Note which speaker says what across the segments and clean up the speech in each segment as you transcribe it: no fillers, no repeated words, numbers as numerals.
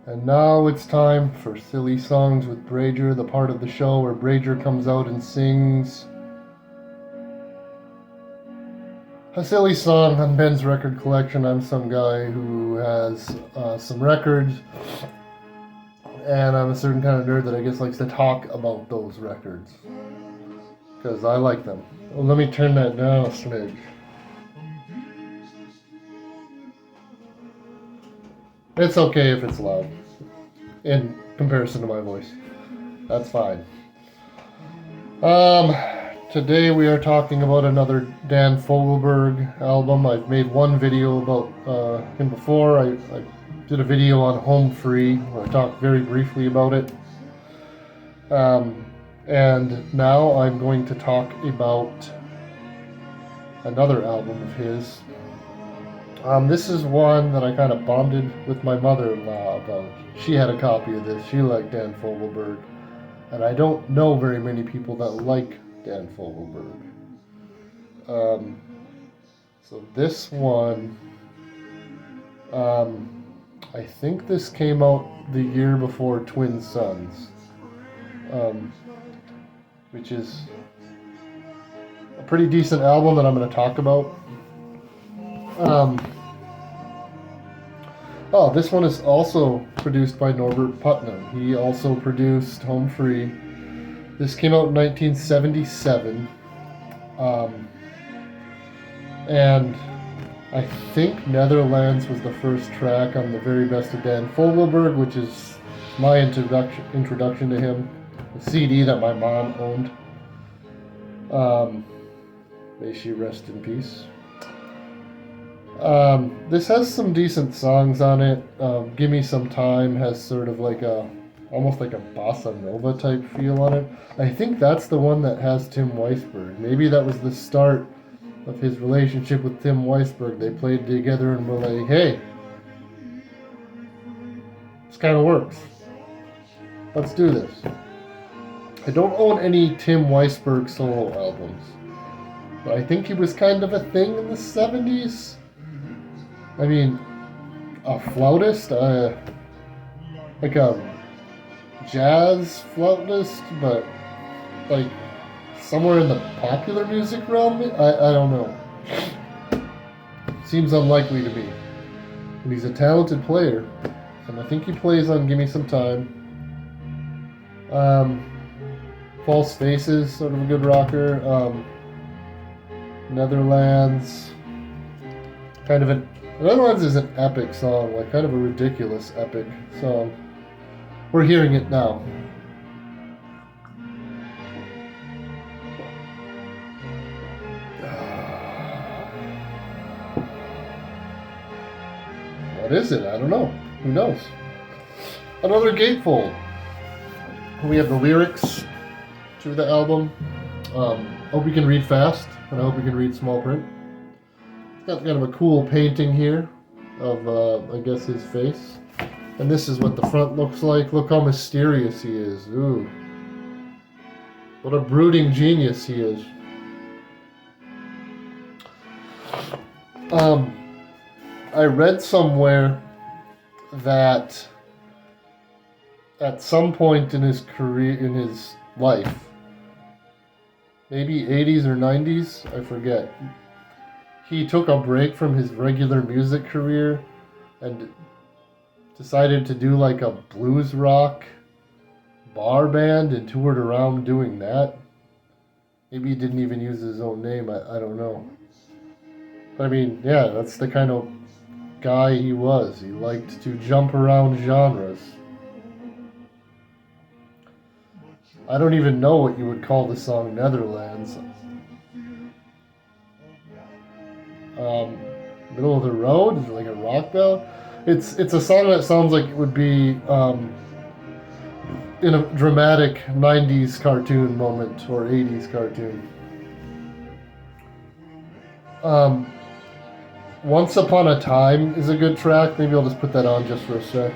Speaker 1: And now it's time for Silly Songs with Brager, the part of the show where Brager comes out and sings a silly song on Ben's record collection. I'm some guy who has some records, and I'm a certain kind of nerd that I guess likes to talk about those records because I like them. Well, let me turn that down a smidge. It's okay if it's loud in comparison to my voice. That's fine. Today we are talking about another Dan Fogelberg album. I've made one video about him before. I did a video on Home Free where I talked very briefly about it. And now I'm going to talk about another album of his. This is one that I kind of bonded with my mother-in-law about. She had a copy of this. She liked Dan Fogelberg. And I don't know very many people that like Dan Fogelberg. So this one, I think this came out the year before Twin Suns, which is a pretty decent album that I'm going to talk about. This one is also produced by Norbert Putnam. He also produced Home Free. This came out in 1977. And I think Nether Lands was the first track on the very best of Dan Fogelberg, which is my introduction to him. A CD that my mom owned. May she rest in peace. This has some decent songs on it. Give Me Some Time has sort of like almost like a bossa nova type feel on it. I think that's the one that has Tim Weisberg. Maybe that was the start of his relationship with Tim Weisberg. They played together and were like, hey, this kind of works. Let's do this. I don't own any Tim Weisberg solo albums, but I think he was kind of a thing in the 70s. I mean, a flautist, like a jazz flautist, but like somewhere in the popular music realm? I don't know. Seems unlikely to me. But he's a talented player, and I think he plays on Gimme Some Time. False Faces, sort of a good rocker. Nether Lands, kind of an Nether Lands is an epic song, like kind of a ridiculous epic song. We're hearing it now. What is it? I don't know. Who knows? Another gatefold. We have the lyrics to the album. Hope you can read fast, and I hope you can read small print. Got kind of a cool painting here of, I guess, his face. And this is what the front looks like. Look how mysterious he is. Ooh. What a brooding genius he is. I read somewhere that at some point in his career, in his life, maybe 80s or 90s, I forget, he took a break from his regular music career and decided to do like a blues rock bar band and toured around doing that. Maybe he didn't even use his own name, I don't know. But I mean, yeah, that's the kind of guy he was. He liked to jump around genres. I don't even know what you would call the song Nether Lands. Middle of the road? Is it like a rock bell? It's a song that sounds like it would be in a dramatic 90s cartoon moment or 80s cartoon. Once Upon a Time is a good track. Maybe I'll just put that on just for a sec.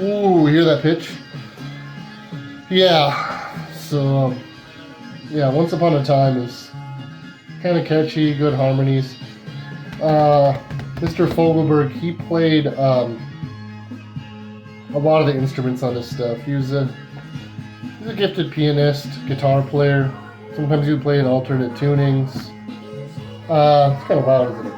Speaker 1: Ooh, hear that pitch? Yeah. So, yeah, Once Upon a Time is kind of catchy, good harmonies. Mr. Fogelberg, he played a lot of the instruments on this stuff. He's a gifted pianist, guitar player. Sometimes he would play in alternate tunings. It's kind of loud, isn't it?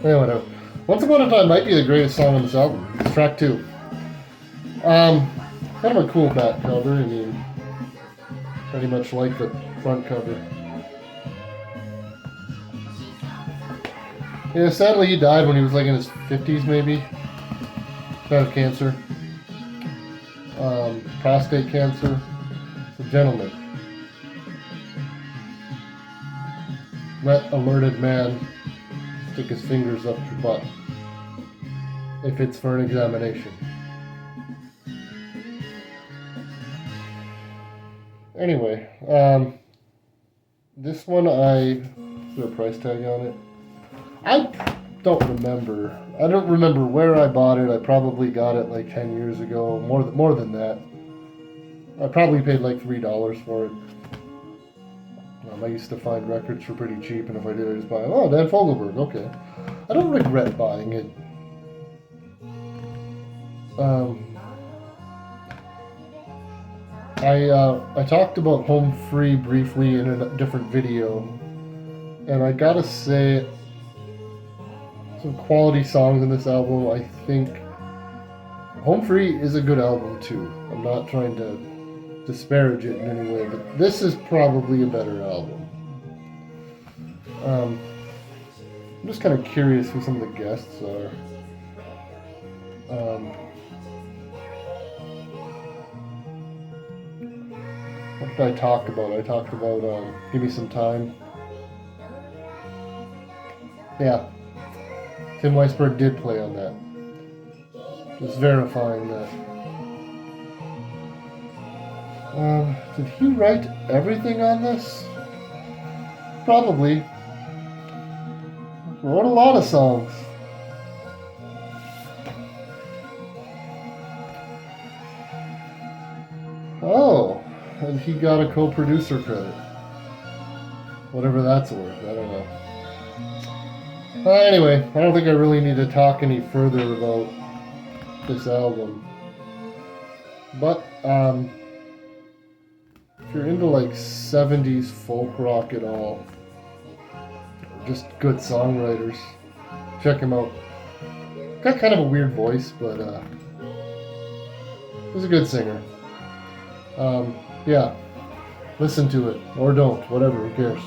Speaker 1: Yeah, whatever. Once Upon a Time might be the greatest song on this album. It's track 2. Kind of a cool back cover. I mean, pretty much like the front cover. Yeah, sadly he died when he was like in his 50s, maybe. Died of cancer. Prostate cancer. It's a gentleman. Let a learned man stick his fingers up your butt if it's for an examination. Anyway, this one is there a price tag on it? I don't remember. I don't remember where I bought it. I probably got it like 10 years ago. More than that. I probably paid like $3 for it. I used to find records for pretty cheap, and if I did, I just buy them. Oh, Dan Fogelberg, okay. I don't regret buying it. I talked about Home Free briefly in a different video, and I gotta say, some quality songs in this album. I think Home Free is a good album too. I'm not trying to disparage it in any way, but this is probably a better album. I'm just kind of curious who some of the guests are. What did I talk about? I talked about Give Me Some Time. Yeah, Tim Weisberg did play on that. Just verifying that. Did he write everything on this? Probably. Wrote a lot of songs. Oh, and he got a co-producer credit. Whatever that's worth, I don't know. Anyway, I don't think I really need to talk any further about this album. But, if you're into like 70s folk rock at all, just good songwriters, check him out. Got kind of a weird voice, but he's a good singer. Yeah, listen to it, or don't, whatever, who cares.